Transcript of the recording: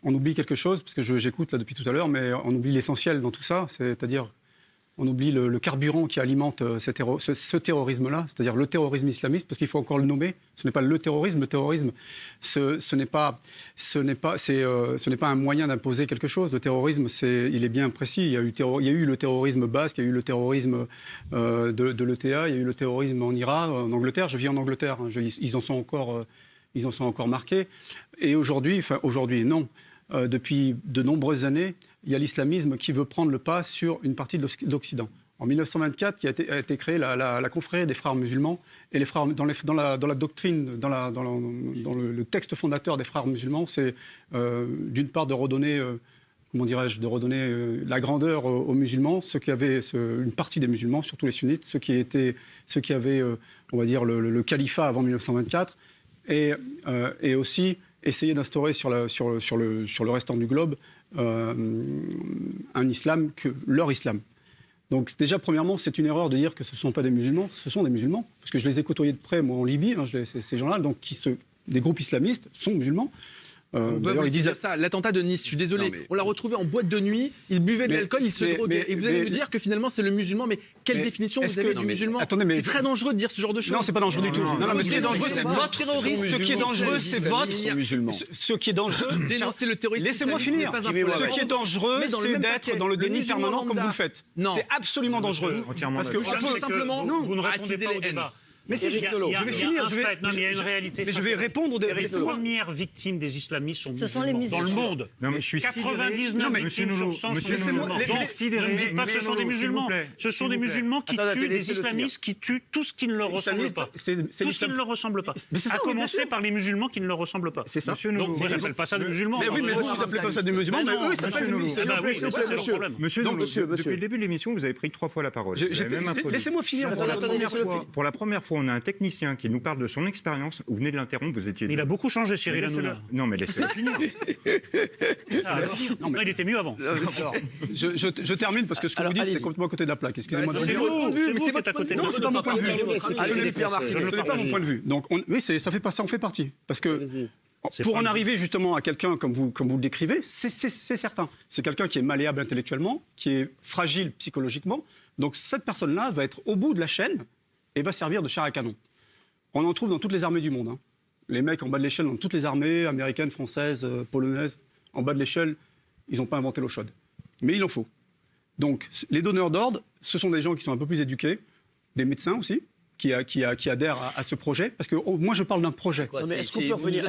On oublie quelque chose, parce que j'écoute là depuis tout à l'heure, mais on oublie l'essentiel dans tout ça, c'est-à-dire on oublie le carburant qui alimente ce terrorisme-là, c'est-à-dire le terrorisme islamiste, parce qu'il faut encore le nommer. Ce n'est pas le terrorisme. Le terrorisme, ce n'est pas un moyen d'imposer quelque chose. Le terrorisme, il est bien précis. Il y a eu le terrorisme basque, il y a eu le terrorisme de l'ETA, il y a eu le terrorisme en Irak, en Angleterre. Je vis en Angleterre. Ils en sont encore marqués. Et aujourd'hui, non. Depuis de nombreuses années, il y a l'islamisme qui veut prendre le pas sur une partie de l'Occident. En 1924, a été créée la confrérie des frères musulmans. Et les frères, dans la doctrine, dans le texte fondateur des frères musulmans, c'est d'une part de redonner, la grandeur aux musulmans, une partie des musulmans, surtout les sunnites, ceux qui avaient, on va dire, le califat avant 1924, et aussi essayer d'instaurer sur le restant du globe un islam leur islam. Donc déjà, premièrement, c'est une erreur de dire que ce ne sont pas des musulmans. Ce sont des musulmans, parce que je les ai côtoyés de près, moi, en Libye. Ces gens-là, donc, des groupes islamistes, sont musulmans. D'ailleurs, ils disent ça. L'attentat de Nice, je suis désolé, on l'a retrouvé en boîte de nuit, il buvait de l'alcool, il se droguait. Et vous allez me dire que finalement c'est le musulman. Mais quelle définition vous avez du musulman? C'est très dangereux de dire ce genre de choses. Non, c'est pas dangereux du tout. Non, mais ce qui est dangereux, c'est votre terrorisme. Ce qui est dangereux, c'est votre musulman. Ce qui est dangereux, dénoncer le terrorisme. Laissez-moi finir. Ce qui est dangereux, c'est d'être dans le déni permanent comme vous le faites. C'est absolument dangereux. Parce que simplement, vous ne répondez pas au débat. Mais si, je vais finir. Il y a une réalité. Mais je vais répondre. Les premières victimes des islamistes sont sont les musulmans dans le monde. Non, mais je suis 99 victimes sur 100 sont musulmans. Ne dites pas que ce sont des musulmans. Ce sont des musulmans qui tuent des islamistes, qui tuent tout ce qui ne leur ressemble pas. Tout ce qui ne leur ressemble pas. À commencer par les musulmans qui ne leur ressemblent pas. C'est ça. Donc moi, j'appelle pas ça des musulmans. Mais oui, mais vous n'appelez pas ça des musulmans, mais eux, ça s'appelle des musulmans. Oui, c'est ça le problème. Monsieur, depuis le début de l'émission, vous avez pris 3 fois la parole. Laissez-moi finir. Pour la première fois, on a un technicien qui nous parle de son expérience. Vous venez de l'interrompre, vous étiez... Il a beaucoup changé, Cyril Hanouna. Non, mais laissez-le finir. Non, il était mieux avant. Je termine parce que ce que vous dites, c'est complètement à côté de la plaque. Excusez-moi. C'est votre point de vue, mais c'est votre point de vue. Non, c'est pas mon point de vue. Ce n'est pas mon point de vue. Donc, oui, ça en fait partie. Parce que pour en arriver justement à quelqu'un comme vous le décrivez, c'est certain. C'est quelqu'un qui est malléable intellectuellement, qui est fragile psychologiquement. Donc, cette personne-là va être au bout de la chaîne et va servir de chair à canon. On en trouve dans toutes les armées du monde. Hein. Les mecs en bas de l'échelle, dans toutes les armées, américaines, françaises, polonaises, en bas de l'échelle, ils n'ont pas inventé l'eau chaude. Mais il en faut. Donc, les donneurs d'ordre, ce sont des gens qui sont un peu plus éduqués, des médecins aussi, qui adhèrent à ce projet. Parce que moi, je parle d'un projet. Mais est-ce qu'on peut revenir